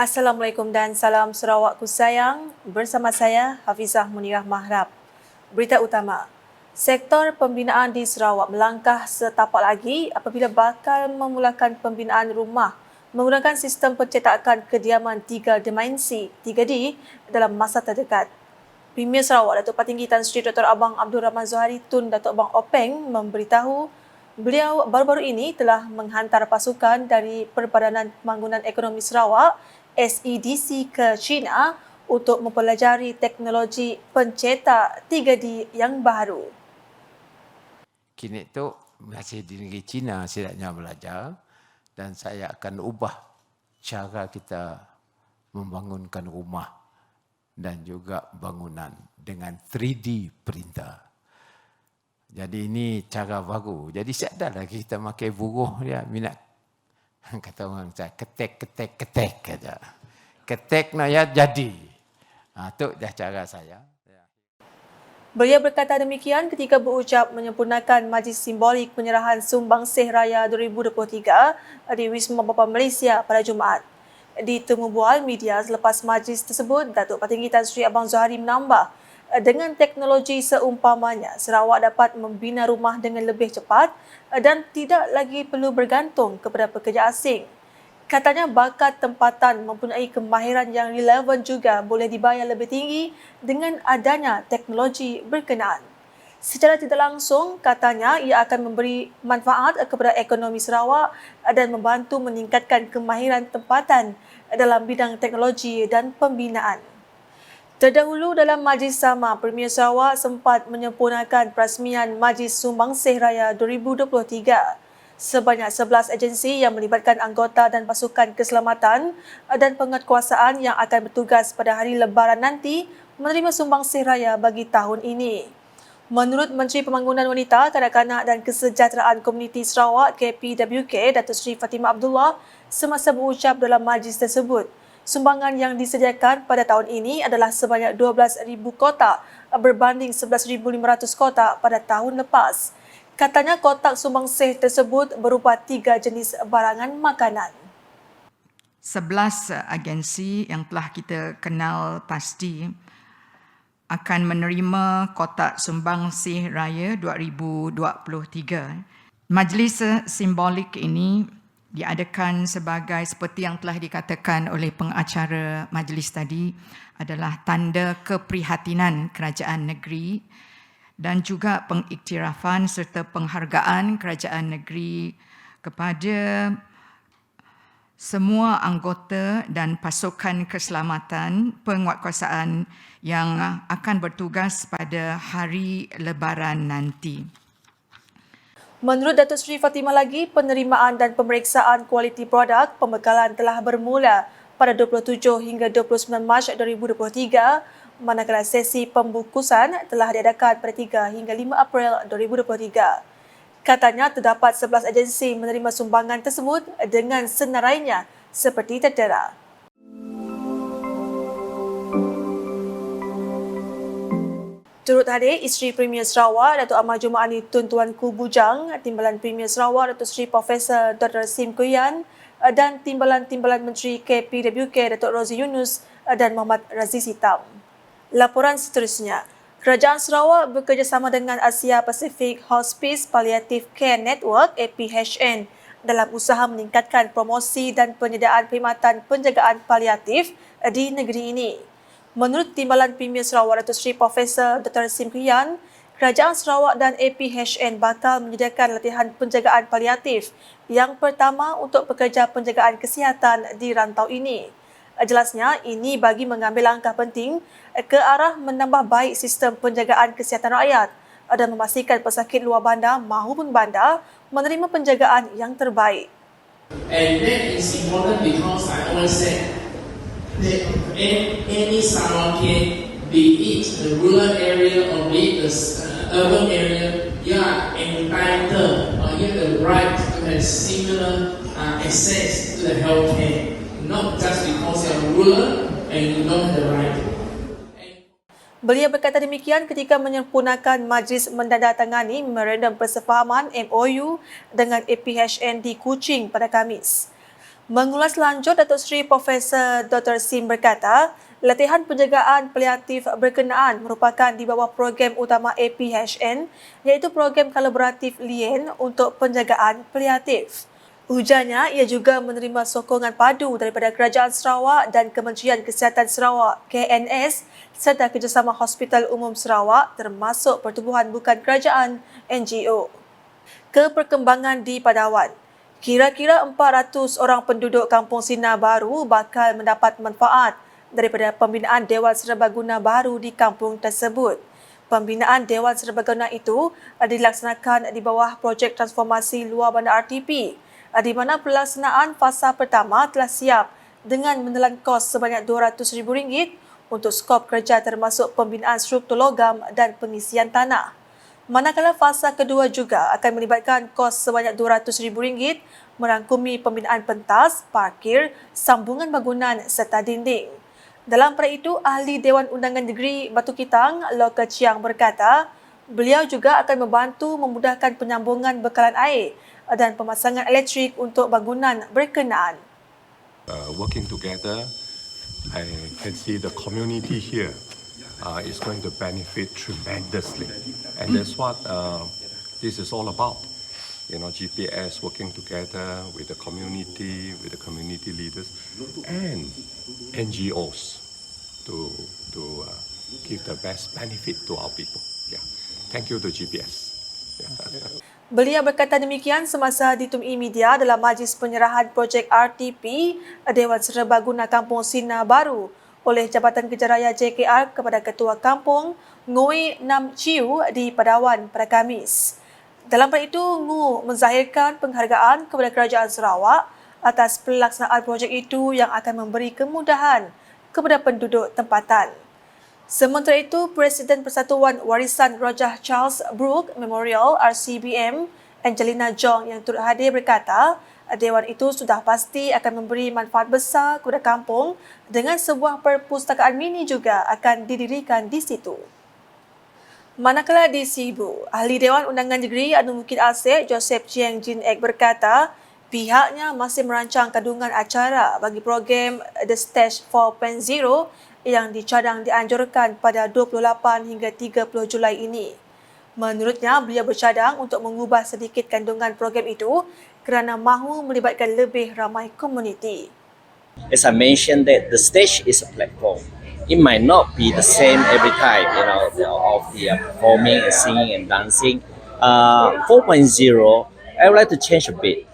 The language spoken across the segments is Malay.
Assalamualaikum dan salam Sarawakku sayang. Bersama saya Hafizah Munirah Mahrab. Berita utama. Sektor pembinaan di Sarawak melangkah setapak lagi apabila bakal memulakan pembinaan rumah menggunakan sistem pencetakan kediaman 3 dimensi 3D dalam masa terdekat. Premier Sarawak Datuk Patinggi Tan Sri Dr. Abang Abdul Rahman Zohari Tun Datuk Abang Openg memberitahu beliau baru-baru ini telah menghantar pasukan dari Perbadanan Pembangunan Ekonomi Sarawak SEDC ke China untuk mempelajari teknologi pencetak 3D yang baru. Kini tu masih di negeri China setidaknya belajar dan saya akan ubah cara kita membangunkan rumah dan juga bangunan dengan 3D printer. Jadi ini cara baru. Jadi saya lagi kita pakai buruh dia minat. Kata orang saya ketek aja. Ketek nak ya jadi. Tu dah cara saya. Beliau berkata demikian ketika berucap menyempurnakan majlis simbolik penyerahan Sumbangsih Raya 2023 di Wisma Bapa Malaysia pada Jumaat. Di temu bual media selepas majlis tersebut, Datuk Patinggi Tan Sri Abang Zohari menambah, dengan teknologi seumpamanya, Sarawak dapat membina rumah dengan lebih cepat dan tidak lagi perlu bergantung kepada pekerja asing. Katanya bakat tempatan mempunyai kemahiran yang relevan juga boleh dibayar lebih tinggi dengan adanya teknologi berkenaan. Secara tidak langsung, katanya ia akan memberi manfaat kepada ekonomi Sarawak dan membantu meningkatkan kemahiran tempatan dalam bidang teknologi dan pembinaan. Terdahulu dalam majlis sama, Premier Sarawak sempat menyempurnakan perasmian Majlis Sumbangsih Raya 2023. Sebanyak 11 agensi yang melibatkan anggota dan pasukan keselamatan dan penguatkuasaan yang akan bertugas pada hari Lebaran nanti menerima Sumbangsih Raya bagi tahun ini. Menurut Menteri Pembangunan Wanita, Kanak-kanak dan Kesejahteraan Komuniti Sarawak KPWK, Datuk Seri Fatimah Abdullah, semasa berucap dalam majlis tersebut, sumbangan yang disediakan pada tahun ini adalah sebanyak 12,000 kotak berbanding 11,500 kotak pada tahun lepas. Katanya kotak sumbangsih tersebut berupa 3 jenis barangan makanan. 11 agensi yang telah kita kenal pasti akan menerima kotak sumbangsih raya 2023. Majlis simbolik ini diadakan sebagai seperti yang telah dikatakan oleh pengacara majlis tadi adalah tanda keprihatinan kerajaan negeri dan juga pengiktirafan serta penghargaan kerajaan negeri kepada semua anggota dan pasukan keselamatan penguatkuasaan yang akan bertugas pada hari Lebaran nanti. Menurut Datuk Seri Fatimah lagi, penerimaan dan pemeriksaan kualiti produk pembekalan telah bermula pada 27 hingga 29 Mac 2023, manakala sesi pembukusan telah diadakan pada 3 hingga 5 April 2023. Katanya terdapat 11 agensi menerima sumbangan tersebut dengan senarainya seperti tertera. Turut hadir Isteri Premier Sarawak Datuk Ahmad Jumaani Tun Tuanku Bujang, Timbalan Premier Sarawak Datuk Seri Profesor Dr. Sim Kuyan dan Timbalan-Timbalan Menteri KPWK Datuk Rozi Yunus dan Muhammad Raziz Hitam. Laporan seterusnya, Kerajaan Sarawak bekerjasama dengan Asia Pacific Hospice Palliative Care Network APHN dalam usaha meningkatkan promosi dan penyediaan perkhidmatan penjagaan paliatif di negeri ini. Menurut Timbalan Premier Sarawak Datuk Seri Profesor Dr. Sim Kuyan, Kerajaan Sarawak dan APHN bakal menyediakan latihan penjagaan paliatif yang pertama untuk pekerja penjagaan kesihatan di rantau ini. Jelasnya, ini bagi mengambil langkah penting ke arah menambah baik sistem penjagaan kesihatan rakyat dan memastikan pesakit luar bandar maupun bandar menerima penjagaan yang terbaik. And that is important because I always say that any Sarawak can be it the rural area or be it the urban area, you are entitled or you have the right to have similar access to the healthcare. Not just because you are rural and you don't have the right. Beliau berkata demikian ketika menyempurnakan majlis menandatangani Memorandum Persefahaman MOU dengan APHN di Kuching pada Khamis. Mengulas lanjut, Datuk Seri Profesor Dr. Sim berkata, latihan penjagaan paliatif berkenaan merupakan di bawah program utama APHN iaitu program kolaboratif LIEN untuk penjagaan paliatif. Ujarnya, ia juga menerima sokongan padu daripada Kerajaan Sarawak dan Kementerian Kesihatan Sarawak KNS serta Kerjasama Hospital Umum Sarawak termasuk pertubuhan bukan kerajaan NGO. Keperkembangan di Padawan. Kira-kira 400 orang penduduk Kampung Sinar Baru bakal mendapat manfaat daripada pembinaan Dewan Serbaguna baru di kampung tersebut. Pembinaan Dewan Serbaguna itu dilaksanakan di bawah projek transformasi luar bandar RTP, di mana pelaksanaan fasa pertama telah siap dengan menelan kos sebanyak RM200,000 untuk skop kerja termasuk pembinaan struktur logam dan pengisian tanah. Manakala fasa kedua juga akan melibatkan kos sebanyak RM200,000 merangkumi pembinaan pentas, parkir, sambungan bangunan serta dinding. Dalam pada itu, Ahli Dewan Undangan Negeri Batu Kitang, Loka Chiang berkata, beliau juga akan membantu memudahkan penyambungan bekalan air dan pemasangan elektrik untuk bangunan berkenaan. Working together, I can see the community here is going to benefit tremendously, and that's what this is all about. You know, GPS working together with the community leaders and NGOs to give the best benefit to our people. Yeah, thank you to GPS. Yeah. Beliau berkata demikian semasa ditemui media dalam majlis penyerahan projek RTP Dewan Serbaguna Kampung Sinar Baru oleh Jabatan Kerja JKR kepada Ketua Kampung Ngui Nam Chiu di Padawan pada Khamis. Dalam pada itu, Ngu menzahirkan penghargaan kepada Kerajaan Sarawak atas pelaksanaan projek itu yang akan memberi kemudahan kepada penduduk tempatan. Sementara itu, Presiden Persatuan Warisan Raja Charles Brooke Memorial RCBM, Angelina Jong yang turut hadir berkata, Dewan itu sudah pasti akan memberi manfaat besar kepada kampung dengan sebuah perpustakaan mini juga akan didirikan di situ. Manakala di Sibu, Ahli Dewan Undangan Negeri Anu Bukit Asik Joseph Chiang Jin Ek berkata, pihaknya masih merancang kandungan acara bagi program The Stage 4.0 yang dicadang dianjurkan pada 28 hingga 30 Julai ini. Menurutnya, beliau bercadang untuk mengubah sedikit kandungan program itu kerana mahu melibatkan lebih ramai komuniti. As I mentioned, that the stage is a platform. It might not be the same every time, of the performing and singing and dancing. 4.0, I would like to change a bit.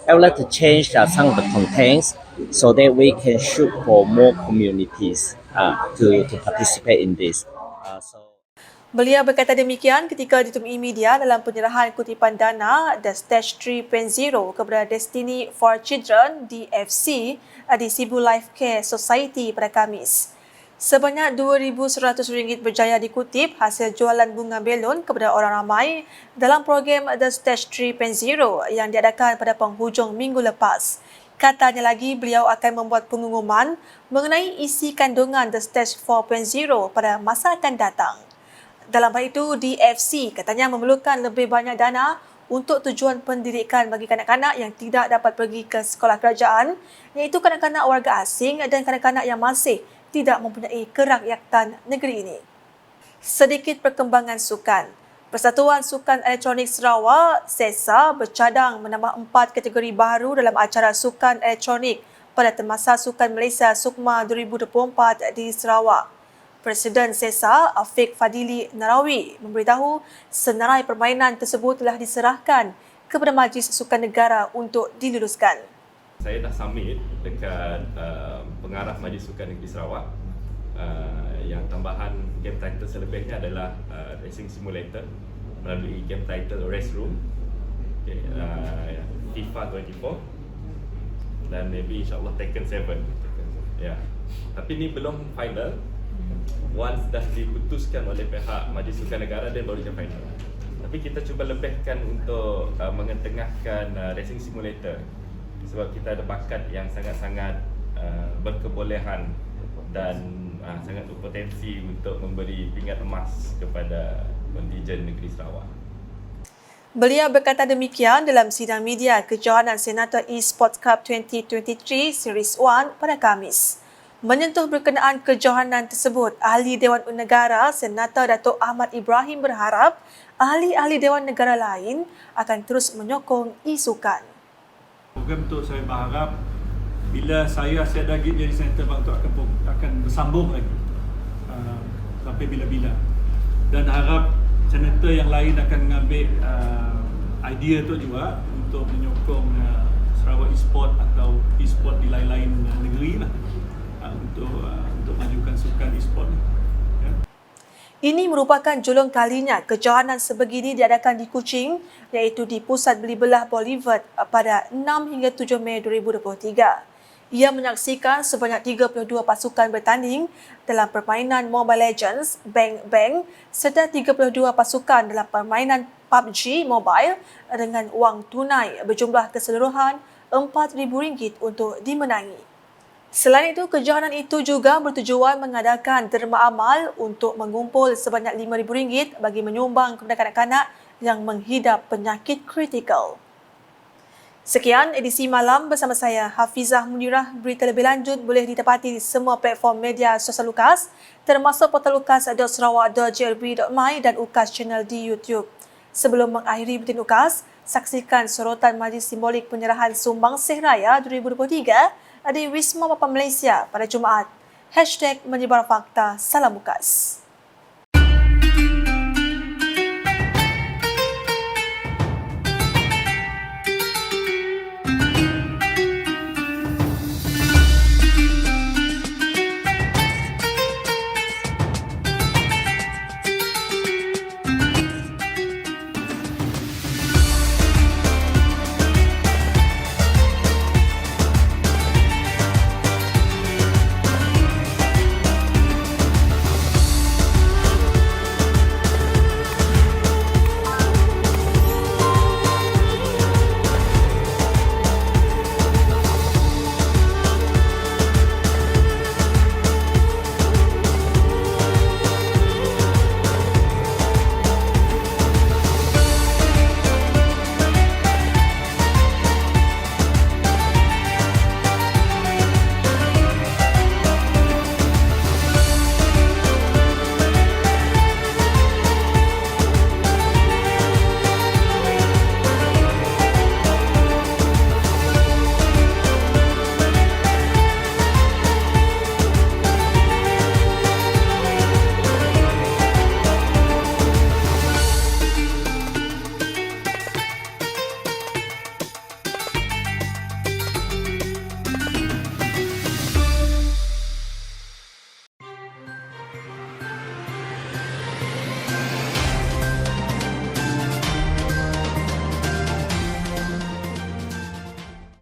I would like to change some of the contents so that we can shoot for more communities to participate in this. Beliau berkata demikian ketika ditemui media dalam penyerahan kutipan dana The Stage 3.0 kepada Destiny for Children DFC di Sibu Life Care Society pada Khamis. Sebanyak RM2,100 berjaya dikutip hasil jualan bunga belon kepada orang ramai dalam program The Stage 3.0 yang diadakan pada penghujung minggu lepas. Katanya lagi, beliau akan membuat pengumuman mengenai isi kandungan The Stage 4.0 pada masa akan datang. Dalam hal itu, DFC katanya memerlukan lebih banyak dana untuk tujuan pendidikan bagi kanak-kanak yang tidak dapat pergi ke sekolah kerajaan, iaitu kanak-kanak warga asing dan kanak-kanak yang masih tidak mempunyai kerakyatan negeri ini. Sedikit perkembangan sukan. Persatuan Sukan Elektronik Sarawak, SESA, bercadang menambah 4 kategori baru dalam acara sukan elektronik pada Temasa Sukan Malaysia Sukma 2024 di Sarawak. Presiden SESA, Afiq Fadili Narawi, memberitahu senarai permainan tersebut telah diserahkan kepada Majlis Sukan Negara untuk diluluskan. Saya dah submit dekat pengarah Majlis Sukan Negeri Sarawak. Yang tambahan game title selebihnya adalah Racing Simulator melalui game title Race Room, FIFA 24 dan maybe insyaAllah Tekken 7. Ya. Tapi ni belum final. Once dah diputuskan oleh pihak Majlis Sukan Negara, dan baru je final. Tapi kita cuba lebihkan untuk mengetengahkan Racing Simulator sebab kita ada bakat yang sangat-sangat berkebolehan dan sangat berpotensi untuk memberi pingat emas kepada kontijen negeri Sarawak. Beliau berkata demikian dalam sidang media kejohanan Senator Esports Cup 2023 Series 1 pada Khamis. Menyentuh berkenaan kejohanan tersebut, Ahli Dewan Negara Senator Datuk Ahmad Ibrahim berharap ahli-ahli Dewan Negara lain akan terus menyokong isukan. Program tu saya berharap bila saya siap lagi jadi senator bang tu akan bersambung lagi sampai bila-bila, dan harap senator yang lain akan mengambil idea tu juga untuk menyokong Sarawak e-sport atau e-sport di lain-lain negeri lah, untuk majukan sukan e-sport ni. Ya. Ini merupakan julung kalinya kejohanan sebegini diadakan di Kuching, iaitu di Pusat Beli Belah Bollywood pada 6 hingga 7 Mei 2023. Ia menyaksikan sebanyak 32 pasukan bertanding dalam permainan Mobile Legends, Bang Bang serta 32 pasukan dalam permainan PUBG Mobile dengan wang tunai berjumlah keseluruhan RM4,000 untuk dimenangi. Selain itu, kejohanan itu juga bertujuan mengadakan derma amal untuk mengumpul sebanyak RM5,000 bagi menyumbang kepada kanak-kanak yang menghidap penyakit kritikal. Sekian edisi malam bersama saya, Hafizah Munirah. Berita lebih lanjut boleh ditepati di semua platform media sosial UKAS, termasuk portal ukas.sarawak.grb.my dan UKAS Channel di YouTube. Sebelum mengakhiri buletin UKAS, saksikan sorotan Majlis Simbolik Penyerahan Sumbangsih Raya 2023 di Wisma Bapa Malaysia pada Jumaat. #menyebar fakta. Salam UKAS.